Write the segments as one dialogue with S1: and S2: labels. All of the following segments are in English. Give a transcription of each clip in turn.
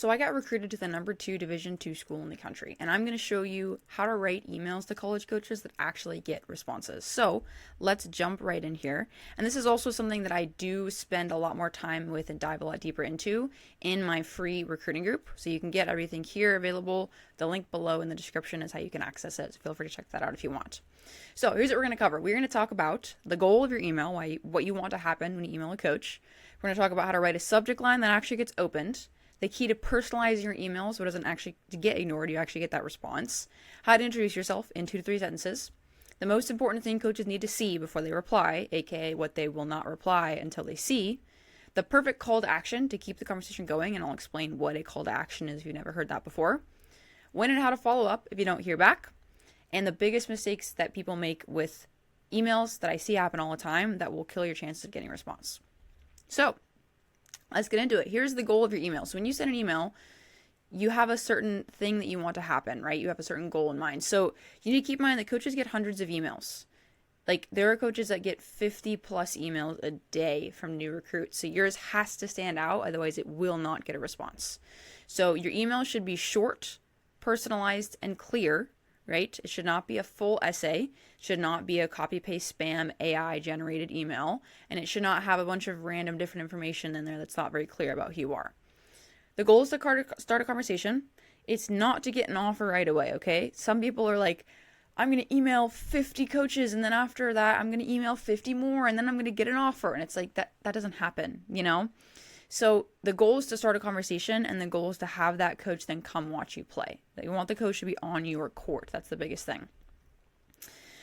S1: So I got recruited to the #2 Division II school in the country, and I'm going to show you how to write emails to college coaches that actually get responses. So let's jump right in here. And this is also something that I do spend a lot more time with and dive a lot deeper into in my free recruiting group. So you can get everything here available. The link below in the description is how you can access it. So feel free to check that out if you want. So here's what we're going to cover. We're going to talk about the goal of your email, what you want to happen when you email a coach. We're going to talk about how to write a subject line that actually gets opened. The key to personalizing your email so it doesn't actually get ignored, you actually get that response. How to introduce yourself in 2 to 3 sentences. The most important thing coaches need to see before they reply, aka what they will not reply until they see. The perfect call to action to keep the conversation going, and I'll explain what a call to action is if you've never heard that before. When and how to follow up if you don't hear back. And the biggest mistakes that people make with emails that I see happen all the time that will kill your chances of getting a response. So let's get into it. Here's the goal of your email. So when you send an email, you have a certain thing that you want to happen, right? You have a certain goal in mind. So you need to keep in mind that coaches get hundreds of emails. Like there are coaches that get 50 plus emails a day from new recruits. So yours has to stand out. Otherwise it will not get a response. So your email should be short, personalized, and clear, right? It should not be a full essay. It should not be a copy-paste spam AI generated email. And it should not have a bunch of random different information in there that's not very clear about who you are. The goal is to start a conversation. It's not to get an offer right away, okay? Some people are like, I'm going to email 50 coaches and then after that I'm going to email 50 more and then I'm going to get an offer. And it's like that doesn't happen, you know? So the goal is to start a conversation, and the goal is to have that coach then come watch you play. You want the coach to be on your court. That's the biggest thing.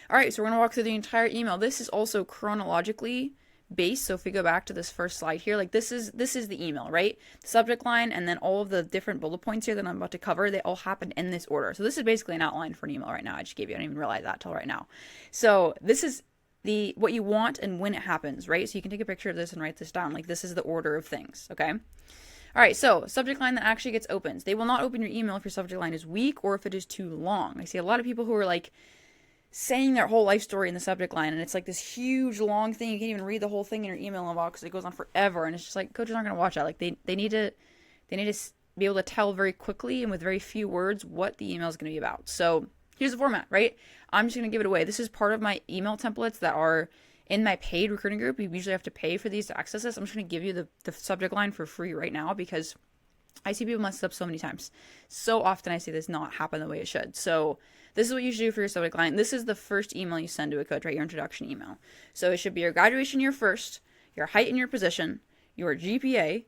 S1: All right, so we're going to walk through the entire email. This is also chronologically based. So if we go back to this first slide here, like this is the email, right? The subject line and then all of the different bullet points here that I'm about to cover, they all happen in this order. So this is basically an outline for an email right now. I just gave you. I didn't even realize that till right now. So this is what you want and when it happens, right? So you can take a picture of this and write this down. Like this is the order of things, okay? All right, so subject line that actually gets opened. They will not open your email if your subject line is weak or if it is too long. I see a lot of people who are like saying their whole life story in the subject line, and it's like this huge long thing. You can't even read the whole thing in your email inbox because it goes on forever, and it's just like coaches aren't going to watch that. Like they need to be able to tell very quickly and with very few words what the email is going to be about. So here's the format, right? I'm just going to give it away. This is part of my email templates that are in my paid recruiting group. You usually have to pay for these to access this. I'm just going to give you the subject line for free right now because I see people mess up so many times. So often I see this not happen the way it should. So this is what you should do for your subject line. This is the first email you send to a coach, right? Your introduction email. So it should be your graduation year first, your height and your position, your GPA,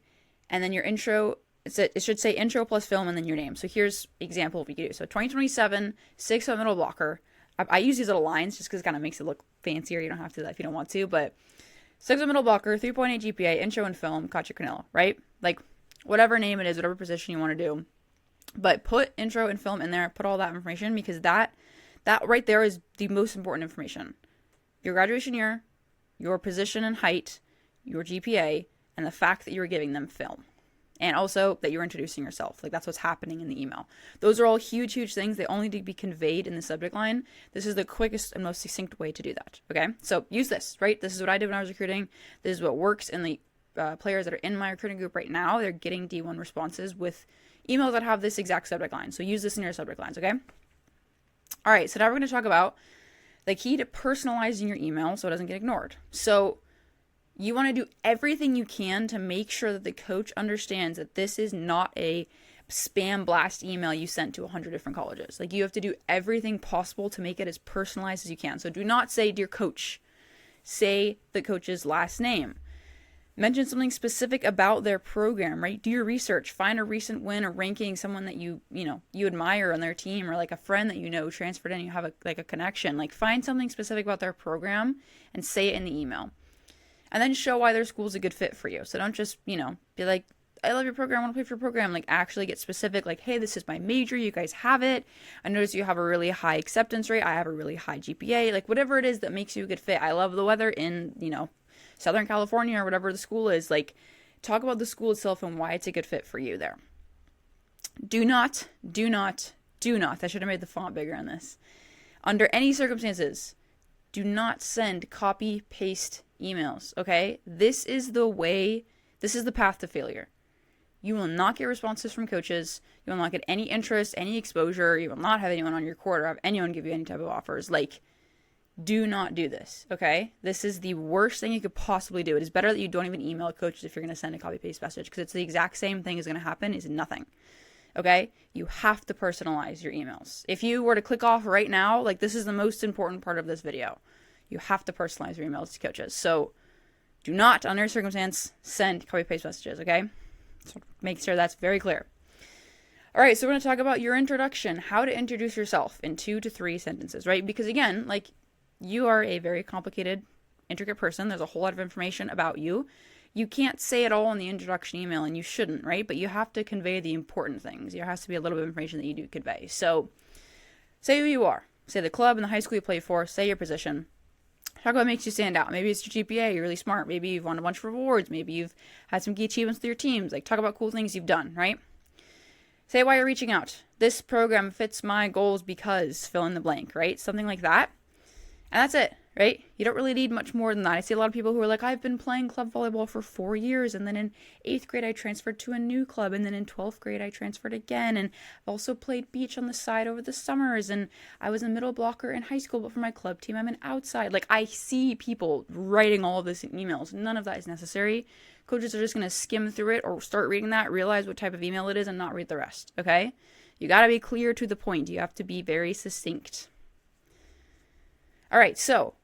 S1: and then your intro. It should say intro plus film and then your name. So here's example of what you do. So 2027, 6-foot middle blocker. I use these little lines just because it kind of makes it look fancier. You don't have to do that if you don't want to, but 6-foot middle blocker, 3.8 GPA, intro and film, Katja Cornell, right? Like whatever name it is, whatever position you want to do. But put intro and film in there, put all that information because that right there is the most important information. Your graduation year, your position and height, your GPA, and the fact that you're giving them film. And also that you're introducing yourself. Like that's what's happening in the email. Those are all huge, huge things. They only need to be conveyed in the subject line. This is the quickest and most succinct way to do that. Okay. So use this, right? This is what I did when I was recruiting. This is what works in the players that are in my recruiting group right now. They're getting D1 responses with emails that have this exact subject line. So use this in your subject lines. Okay. All right. So now we're going to talk about the key to personalizing your email so it doesn't get ignored. So you want to do everything you can to make sure that the coach understands that this is not a spam blast email you sent to 100 different colleges. Like you have to do everything possible to make it as personalized as you can. So do not say dear coach. Say the coach's last name. Mention something specific about their program, right? Do your research. Find a recent win or ranking, someone that you admire on their team, or like a friend that you know transferred in. You have a connection. Like find something specific about their program and say it in the email. And then show why their school is a good fit for you. So don't just, be like, I love your program, I want to play for your program. Like actually get specific, like, hey, this is my major, you guys have it. I notice you have a really high acceptance rate. I have a really high GPA. Like whatever it is that makes you a good fit. I love the weather in, Southern California or whatever the school is. Like talk about the school itself and why it's a good fit for you there. Do not, I should have made the font bigger on this. Under any circumstances, do not send copy-paste emails, okay? This is the path to failure. You will not get responses from coaches. You will not get any interest, any exposure. You will not have anyone on your court or have anyone give you any type of offers. Like, do not do this, okay? This is the worst thing you could possibly do. It is better that you don't even email coaches if you're going to send a copy-paste message, because it's the exact same thing is going to happen is nothing, okay? You have to personalize your emails. If you were to click off right now, like, this is the most important part of this video. You have to personalize your emails to coaches. So do not, under circumstance, send copy-paste messages, okay? So make sure that's very clear. All right, so we're going to talk about your introduction, how to introduce yourself in 2 to 3 sentences, right? Because again, like, you are a very complicated, intricate person. There's a whole lot of information about you. You can't say it all in the introduction email, and you shouldn't, right? But you have to convey the important things. There has to be a little bit of information that you do convey. So say who you are. Say the club and the high school you play for. Say your position. Talk about what makes you stand out. Maybe it's your GPA. You're really smart. Maybe you've won a bunch of rewards. Maybe you've had some key achievements with your teams. Like, talk about cool things you've done, right? Say why you're reaching out. This program fits my goals because fill in the blank, right? Something like that. And that's it, right? You don't really need much more than that. I see a lot of people who are like, I've been playing club volleyball for 4 years, and then in 8th grade I transferred to a new club, and then in 12th grade I transferred again, and I've also played beach on the side over the summers, and I was a middle blocker in high school, but for my club team I'm an outside. Like, I see people writing all of this in emails. None of that is necessary. Coaches are just going to skim through it or start reading that, realize what type of email it is, and not read the rest, okay? You got to be clear to the point. You have to be very succinct. All right, so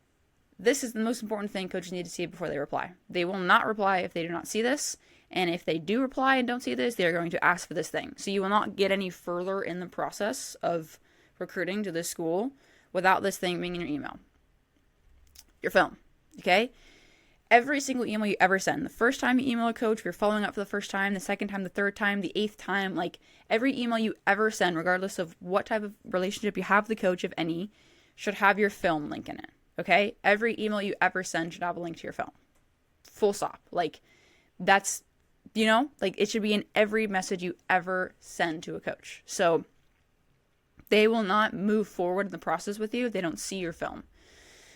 S1: this is the most important thing coaches need to see before they reply. They will not reply if they do not see this. And if they do reply and don't see this, they're going to ask for this thing. So you will not get any further in the process of recruiting to this school without this thing being in your email. Your film, okay? Every single email you ever send, the first time you email a coach, if you're following up for the first time, the second time, the third time, the 8th time, like, every email you ever send, regardless of what type of relationship you have with the coach, if any, should have your film link in it, okay? Every email you ever send should have a link to your film. Full stop. Like, that's, you know, like, it should be in every message you ever send to a coach. So they will not move forward in the process with you if they don't see your film.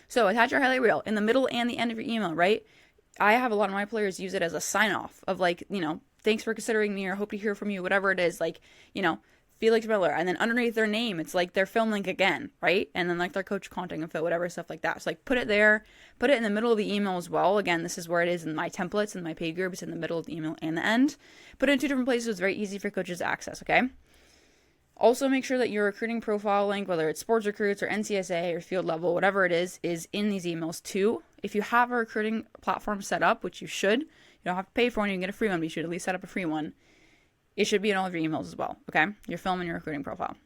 S1: So attach your highlight reel in the middle and the end of your email, right? I have a lot of my players use it as a sign-off of, like, you know, thanks for considering me, or hope to hear from you, whatever it is, like, you know, Felix Miller, and then underneath their name, it's like their film link again, right? And then, like, their coach contact info, whatever, stuff like that. So, like, put it there, put it in the middle of the email as well. Again, this is where it is in my templates and my paid group. It's in the middle of the email and the end. Put it in 2 different places. It's very easy for coaches to access, okay? Also, make sure that your recruiting profile link, whether it's sports recruits or NCSA or field level, whatever it is in these emails too. If you have a recruiting platform set up, which you should, you don't have to pay for one, you can get a free one, but you should at least set up a free one. It should be in all of your emails as well, okay? Your film and your recruiting profile.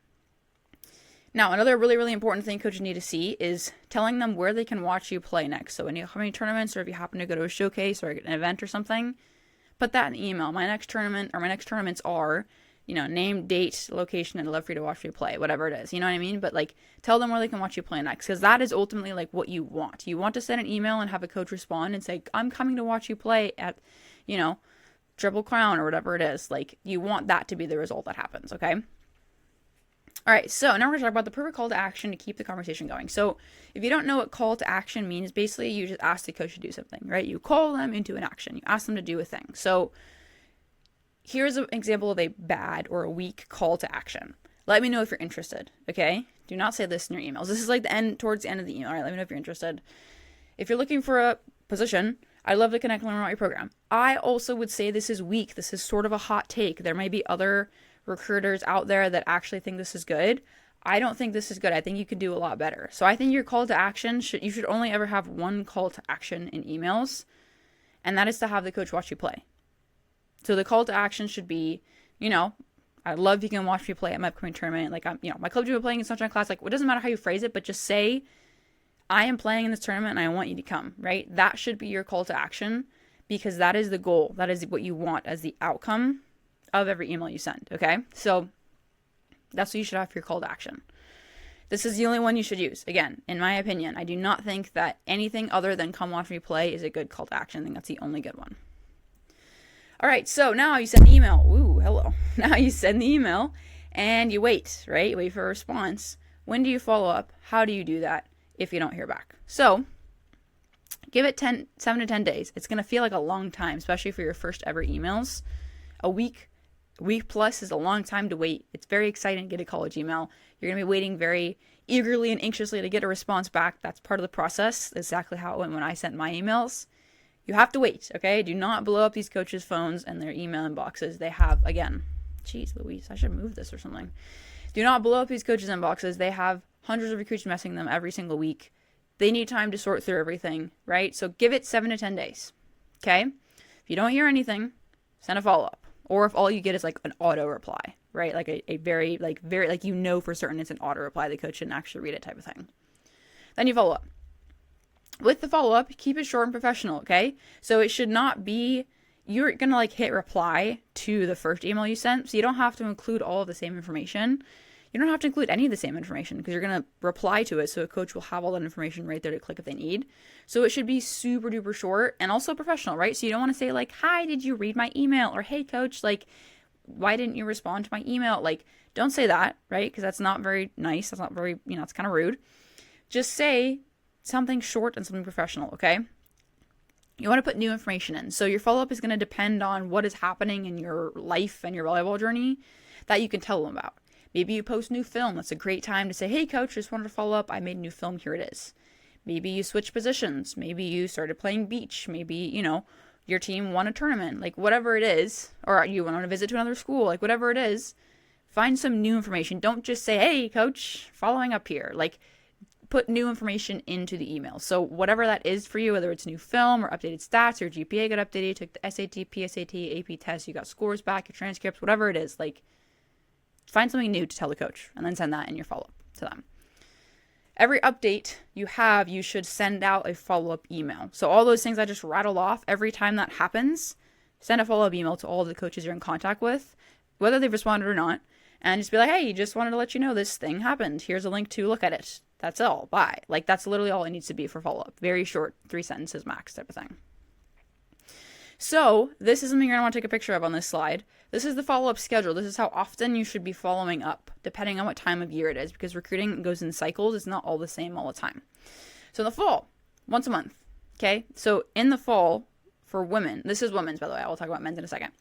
S1: Now, another really, really important thing coaches need to see is telling them where they can watch you play next. So when you have any tournaments, or if you happen to go to a showcase or an event or something, put that in the email. My next tournament, or my next tournaments are, you know, name, date, location, and I'd love for you to watch you play, whatever it is. You know what I mean? But, like, tell them where they can watch you play next, because that is ultimately, like, what you want. You want to send an email and have a coach respond and say, I'm coming to watch you play at, you know, Triple Crown or whatever it is. Like, you want that to be the result that happens, okay? All right, so now we're going to talk about the perfect call to action to keep the conversation going. So if you don't know what call to action means, basically you just ask the coach to do something, right? You call them into an action. You ask them to do a thing. So here's an example of a bad or a weak call to action. Let me know if you're interested, okay? Do not say this in your emails. This is like the end, towards the end of the email. All right, let me know if you're interested. If you're looking for a position, I'd love to connect and learn about your program. I also would say this is weak. This is sort of a hot take. There may be other recruiters out there that actually think this is good. I don't think this is good. I think you could do a lot better. So I think your call to action you should only ever have one call to action in emails, and that is to have the coach watch you play. So the call to action should be, you know, I'd love if you can watch me play at my upcoming tournament. Like, I'm, you know, my club team playing in Sunshine class. Like, it doesn't matter how you phrase it, but just say, I am playing in this tournament and I want you to come, right? That should be your call to action, because that is the goal. That is what you want as the outcome of every email you send, okay? So that's what you should have for your call to action. This is the only one you should use. Again, in my opinion, I do not think that anything other than come watch me play is a good call to action. I think that's the only good one. All right, so now you send the email. Ooh, hello. Now you send the email and you wait, right? You wait for a response. When do you follow up? How do you do that if you don't hear back? So give it 7 to 10 days. It's going to feel like a long time, especially for your first ever emails. A week plus is a long time to wait. It's very exciting to get a college email. You're going to be waiting very eagerly and anxiously to get a response back. That's part of the process. Exactly how it went when I sent my emails. You have to wait, okay? Do not blow up these coaches' phones and their email inboxes. They have, again, geez Louise, I should move this or something. Do not blow up these coaches' inboxes. They have hundreds of recruits messaging them every single week. They need time to sort through everything, right? So give it 7 to 10 days, okay? If you don't hear anything, send a follow-up. Or if all you get is like an auto reply, right? Like a very, you know for certain it's an auto reply. The coach didn't actually read it type of thing. Then you follow up. With the follow-up, keep it short and professional, okay? So it should not be, you're going to like hit reply to the first email you sent. So you don't have to include all of the same information. You don't have to include any of the same information because you're going to reply to it. So a coach will have all that information right there to click if they need. So it should be super duper short and also professional, right? So you don't want to say like, hi, did you read my email? Or hey coach, like, why didn't you respond to my email? Like, don't say that, right? Because that's not very nice. That's not very, it's kind of rude. Just say something short and something professional, okay? You want to put new information in. So your follow-up is going to depend on what is happening in your life and your volleyball journey that you can tell them about. Maybe you post new film. That's a great time to say, hey coach, just wanted to follow up. I made new film. Here it is. Maybe you switch positions. Maybe you started playing beach. Maybe, your team won a tournament. Like whatever it is, or you went on a visit to another school, like whatever it is, find some new information. Don't just say, hey coach, following up here. Like, put new information into the email. So whatever that is for you, whether it's new film or updated stats or GPA got updated, you took the SAT, PSAT, AP test, you got scores back, your transcripts, whatever it is, like find something new to tell the coach and then send that in your follow-up to them. Every update you have, you should send out a follow-up email. So all those things I just rattled off, every time that happens, send a follow-up email to all of the coaches you're in contact with, whether they've responded or not, and just be like, hey, just wanted to let you know this thing happened. Here's a link to look at it. That's all. Bye. Like, that's literally all it needs to be for follow-up. Very short, 3 sentences max type of thing. So this is something you're going to want to take a picture of on this slide. This is the follow-up schedule. This is how often you should be following up, depending on what time of year it is, because recruiting goes in cycles. It's not all the same all the time. So in the fall, once a month. Okay? So in the fall for women, this is women's, by the way. I will talk about men's in a second.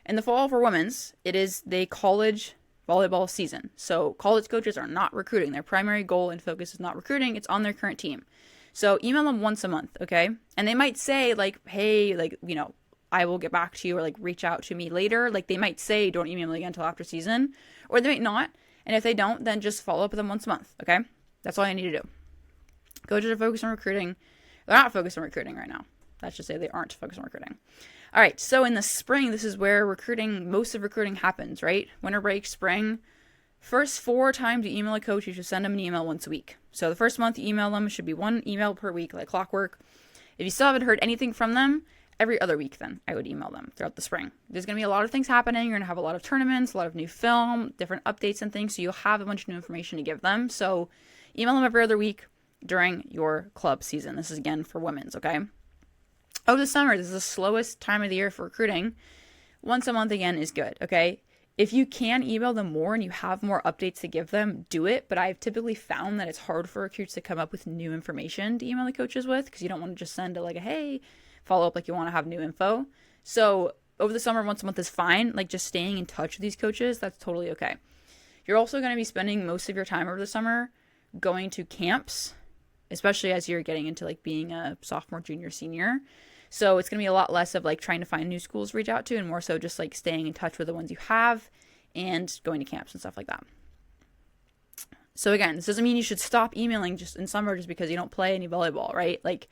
S1: In the fall for women's, it is the college volleyball season. So college coaches are not recruiting. Their primary goal and focus is not recruiting. It's on their current team. So email them once a month, okay? And they might say like, hey, like, I will get back to you or like reach out to me later. Like they might say, don't email me again until after season, or they might not. And if they don't, then just follow up with them once a month, okay? That's all you need to do. Coaches are focused on recruiting. They're not focused on recruiting right now. Let's just say they aren't focused on recruiting. All right, so in the spring, this is where most of recruiting happens, right? Winter break, spring. First 4 times you email a coach, you should send them an email once a week. So the first month you email them, it should be 1 email per week, like clockwork. If you still haven't heard anything from them, every other week then I would email them throughout the spring. There's going to be a lot of things happening. You're going to have a lot of tournaments, a lot of new film, different updates and things. So you'll have a bunch of new information to give them. So email them every other week during your club season. This is again for women's, okay? Over the summer, this is the slowest time of the year for recruiting. Once a month again is good, okay? If you can email them more and you have more updates to give them, do it. But I've typically found that it's hard for recruits to come up with new information to email the coaches with because you don't want to just send a hey, follow up, like you want to have new info. So over the summer, once a month is fine. Like just staying in touch with these coaches, that's totally okay. You're also going to be spending most of your time over the summer going to camps, especially as you're getting into like being a sophomore, junior, senior. So it's going to be a lot less of like trying to find new schools to reach out to and more so just like staying in touch with the ones you have and going to camps and stuff like that. So again, this doesn't mean you should stop emailing just in summer just because you don't play any volleyball, right? Like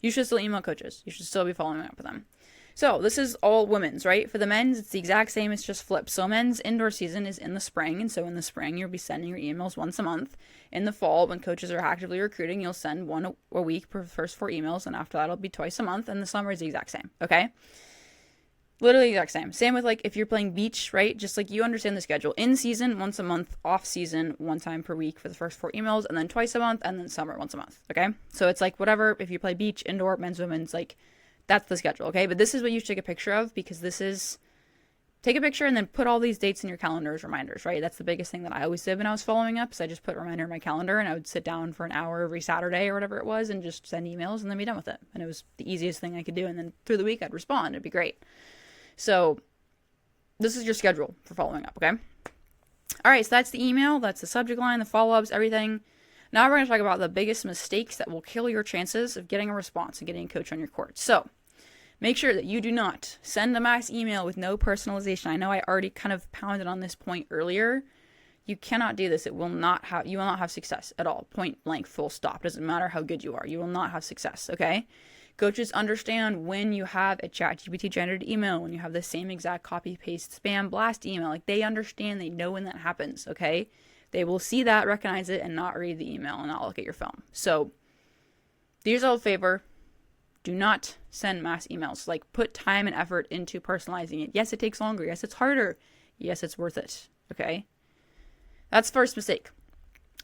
S1: you should still email coaches. You should still be following up with them. So this is all women's, right? For the men's, it's the exact same. It's just flipped. So men's indoor season is in the spring. And so in the spring, you'll be sending your emails once a month. In the fall, when coaches are actively recruiting, you'll send 1 a week for the first 4 emails. And after that, it'll be twice a month. And the summer is the exact same. Okay? Literally the exact same. Same with like if you're playing beach, right? Just like you understand the schedule. In season, once a month. Off season, 1 time per week for the first 4 emails. And then twice a month. And then summer, once a month. Okay? So it's like whatever. If you play beach, indoor, men's, women's, like that's the schedule, okay? But this is what you should take a picture of because this is, take a picture and then put all these dates in your calendar as reminders, right? That's the biggest thing that I always did when I was following up. So I just put a reminder in my calendar and I would sit down for an hour every Saturday or whatever it was and just send emails and then be done with it. And it was the easiest thing I could do. And then through the week I'd respond. It'd be great. So this is your schedule for following up, okay? All right, so that's the email, that's the subject line, the follow-ups, everything. Now we're going to talk about the biggest mistakes that will kill your chances of getting a response and getting a coach on your court. So make sure that you do not send a mass email with no personalization. I know I already kind of pounded on this point earlier. You cannot do this. You will not have success at all. Point blank, full stop. Doesn't matter how good you are. You will not have success, okay? Coaches understand when you have a ChatGPT generated email, when you have the same exact copy paste spam blast email. Like, they understand, they know when that happens, okay? They will see that, recognize it, and not read the email and not look at your film. So do yourself a favor. Do not send mass emails. Like, put time and effort into personalizing it. Yes, it takes longer. Yes, it's harder. Yes, it's worth it, okay? That's the first mistake.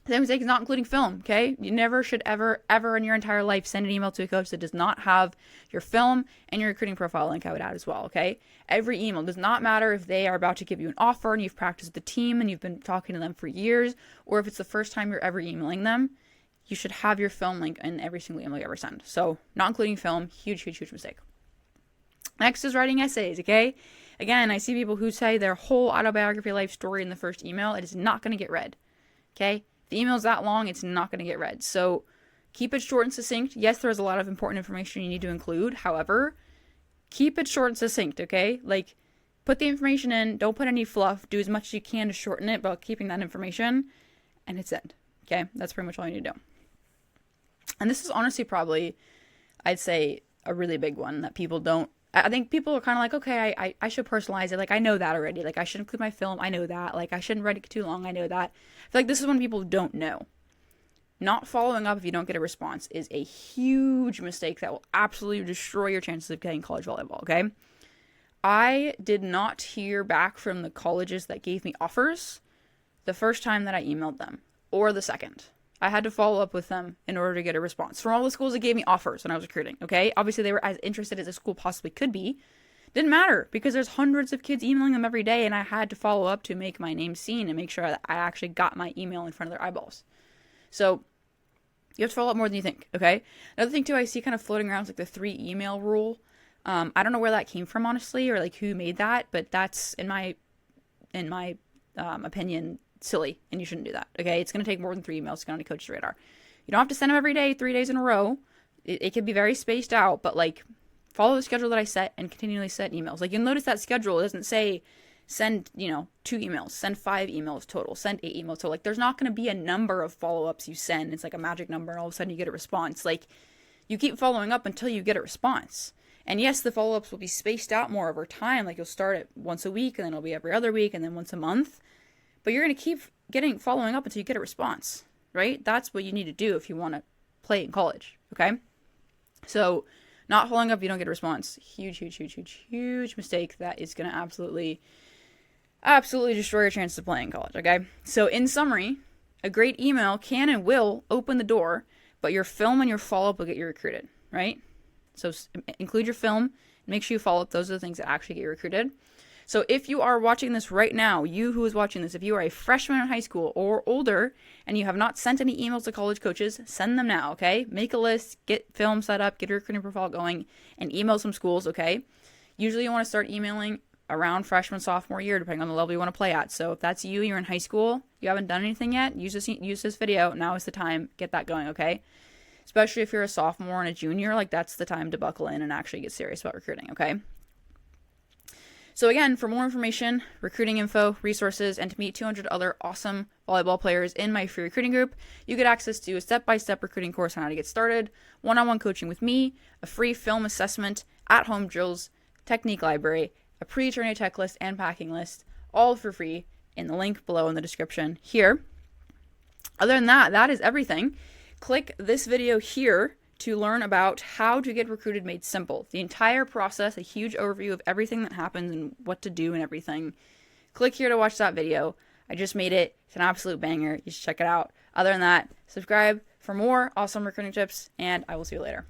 S1: The second mistake is not including film, okay? You never should ever in your entire life send an email to a coach that does not have your film and your recruiting profile link. I would add as well, okay? Every email does not matter if they are about to give you an offer and you've practiced with the team and you've been talking to them for years, or if it's the first time you're ever emailing them. You should have your film link in every single email you ever send. So not including film, huge mistake. Next is writing essays, okay? Again, I see people who say their whole autobiography life story in the first email. It is not going to get read, okay? If the email is that long, it's not going to get read. So keep it short and succinct. Yes, there's a lot of important information you need to include. However, keep it short and succinct, okay? Like, put the information in. Don't put any fluff. Do as much as you can to shorten it, but keeping that information, and it's it, okay? That's pretty much all you need to do. And this is honestly probably, I'd say, a really big one that people don't. I think people are kind of like, okay, I should personalize it. Like, I know that already. Like, I should include my film. I know that. Like, I shouldn't write it too long. I know that. I feel like this is when people don't know. Not following up if you don't get a response is a huge mistake that will absolutely destroy your chances of getting college volleyball, okay? I did not hear back from the colleges that gave me offers the first time that I emailed them, or the second. I had to follow up with them in order to get a response from all the schools that gave me offers when I was recruiting, okay? Obviously, they were as interested as a school possibly could be. Didn't matter, because there's hundreds of kids emailing them every day, and I had to follow up to make my name seen and make sure that I actually got my email in front of their eyeballs. So you have to follow up more than you think, okay? Another thing, too, I see kind of floating around is like the 3 email rule. I don't know where that came from, honestly, or like who made that, but that's, in my opinion, silly, and you shouldn't do that, okay? It's going to take more than 3 emails to get on a coach's radar. You don't have to send them every day, 3 days in a row. It can be very spaced out, but like, follow the schedule that I set and continually set emails. Like, you'll notice that schedule doesn't say send, 2 emails, send 5 emails total, send 8 emails total. Like, there's not going to be a number of follow-ups you send. It's like a magic number, and all of a sudden you get a response. Like, you keep following up until you get a response. And yes, the follow-ups will be spaced out more over time. Like, you'll start at once a week, and then it'll be every other week, and then once a month. But you're going to keep following up until you get a response, right? That's what you need to do if you want to play in college, okay? So not following up if you don't get a response. Huge mistake that is going to absolutely destroy your chances of playing in college, okay? So in summary, a great email can and will open the door, but your film and your follow-up will get you recruited, right? So include your film, and make sure you follow up. Those are the things that actually get you recruited. So if you are watching this right now, you who is watching this, if you are a freshman in high school or older and you have not sent any emails to college coaches, send them now, okay? Make a list, get film set up, get your recruiting profile going, and email some schools, okay? Usually you want to start emailing around freshman, sophomore year, depending on the level you want to play at. So if that's you, you're in high school, you haven't done anything yet, use this video. Now is the time. Get that going, okay? Especially if you're a sophomore and a junior, like, that's the time to buckle in and actually get serious about recruiting, okay? So again, for more information, recruiting info, resources, and to meet 200 other awesome volleyball players in my free recruiting group, you get access to a step-by-step recruiting course on how to get started, one-on-one coaching with me, a free film assessment, at-home drills, technique library, a pre-tourney checklist and packing list, all for free in the link below in the description here. Other than that, that is everything. Click this video here to learn about how to get recruited made simple. The entire process, a huge overview of everything that happens and what to do and everything. Click here to watch that video. I just made it. It's an absolute banger. You should check it out. Other than that, subscribe for more awesome recruiting tips, and I will see you later.